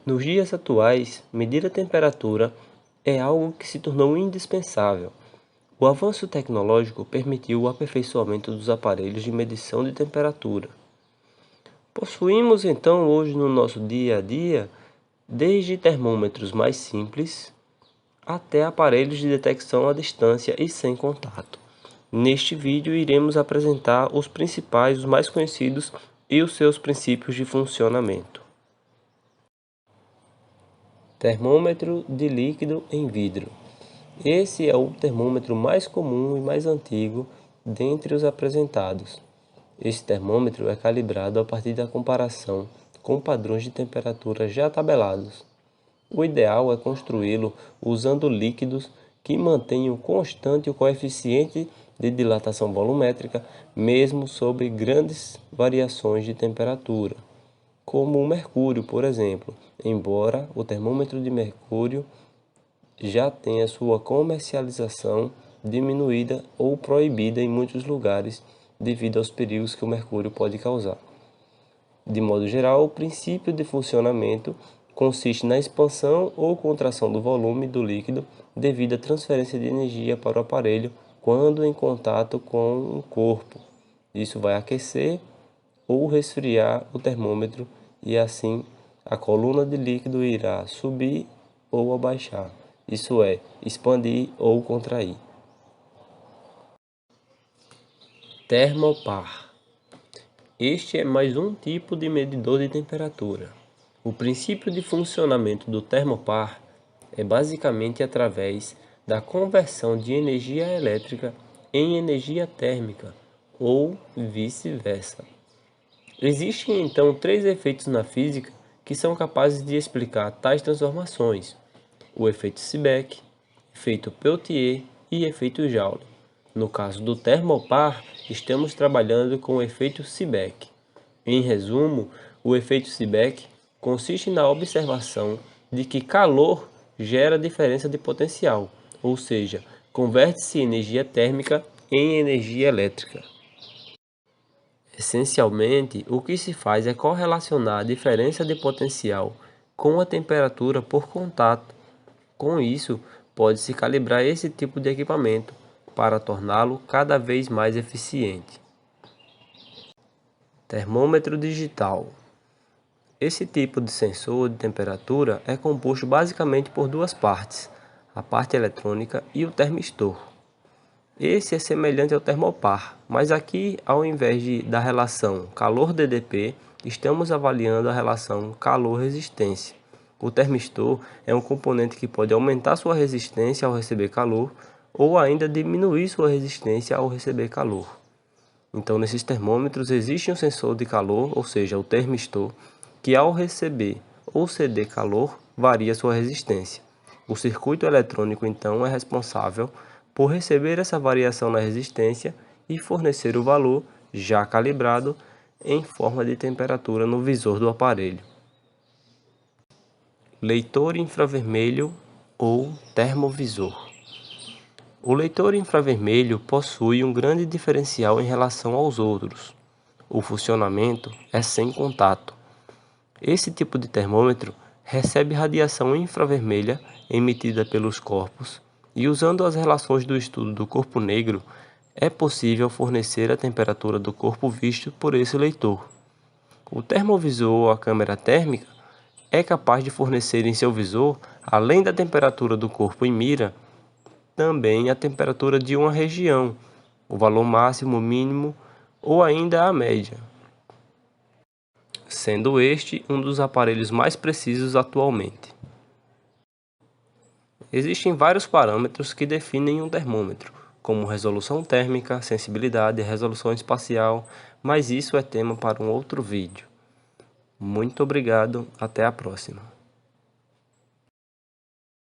Nos dias atuais, medir a temperatura é algo que se tornou indispensável. O avanço tecnológico permitiu o aperfeiçoamento dos aparelhos de medição de temperatura. Possuímos então hoje no nosso dia a dia, desde termômetros mais simples até aparelhos de detecção à distância e sem contato. Neste vídeo iremos apresentar os principais, os mais conhecidos e os seus princípios de funcionamento. Termômetro de líquido em vidro. Esse é o termômetro mais comum e mais antigo dentre os apresentados. Este termômetro é calibrado a partir da comparação com padrões de temperatura já tabelados. O ideal é construí-lo usando líquidos que mantenham constante o coeficiente de dilatação volumétrica, mesmo sob grandes variações de temperatura, como o mercúrio, por exemplo, embora o termômetro de mercúrio já tenha sua comercialização diminuída ou proibida em muitos lugares devido aos perigos que o mercúrio pode causar. De modo geral, o princípio de funcionamento consiste na expansão ou contração do volume do líquido devido à transferência de energia para o aparelho quando em contato com o corpo. Isso vai aquecer ou resfriar o termômetro e assim a coluna de líquido irá subir ou abaixar, isso é, expandir ou contrair. Termopar. Este é mais um tipo de medidor de temperatura. O princípio de funcionamento do termopar é basicamente através da conversão de energia elétrica em energia térmica ou vice-versa. Existem então três efeitos na física que são capazes de explicar tais transformações: o efeito Seebeck, efeito Peltier e efeito Joule. No caso do termopar, estamos trabalhando com o efeito Seebeck. Em resumo, o efeito Seebeck consiste na observação de que calor gera diferença de potencial, ou seja, converte-se energia térmica em energia elétrica. Essencialmente, o que se faz é correlacionar a diferença de potencial com a temperatura por contato. Com isso, pode-se calibrar esse tipo de equipamento para torná-lo cada vez mais eficiente. Termômetro digital. Esse tipo de sensor de temperatura é composto basicamente por duas partes, a parte eletrônica e o termistor. Esse é semelhante ao termopar, mas aqui, ao invés da relação calor-DDP, estamos avaliando a relação calor-resistência. O termistor é um componente que pode aumentar sua resistência ao receber calor ou ainda diminuir sua resistência ao receber calor. Então, nesses termômetros existe um sensor de calor, ou seja, o termistor, que ao receber ou ceder calor, varia sua resistência. O circuito eletrônico, então, é responsável por receber essa variação na resistência e fornecer o valor já calibrado em forma de temperatura no visor do aparelho. Leitor infravermelho ou termovisor. O leitor infravermelho possui um grande diferencial em relação aos outros. O funcionamento é sem contato. Esse tipo de termômetro recebe radiação infravermelha emitida pelos corpos e, usando as relações do estudo do corpo negro, é possível fornecer a temperatura do corpo visto por esse leitor. O termovisor ou a câmera térmica é capaz de fornecer em seu visor, além da temperatura do corpo em mira, também a temperatura de uma região, o valor máximo, mínimo ou ainda a média, sendo este um dos aparelhos mais precisos atualmente. Existem vários parâmetros que definem um termômetro, como resolução térmica, sensibilidade e resolução espacial, mas isso é tema para um outro vídeo. Muito obrigado, até a próxima.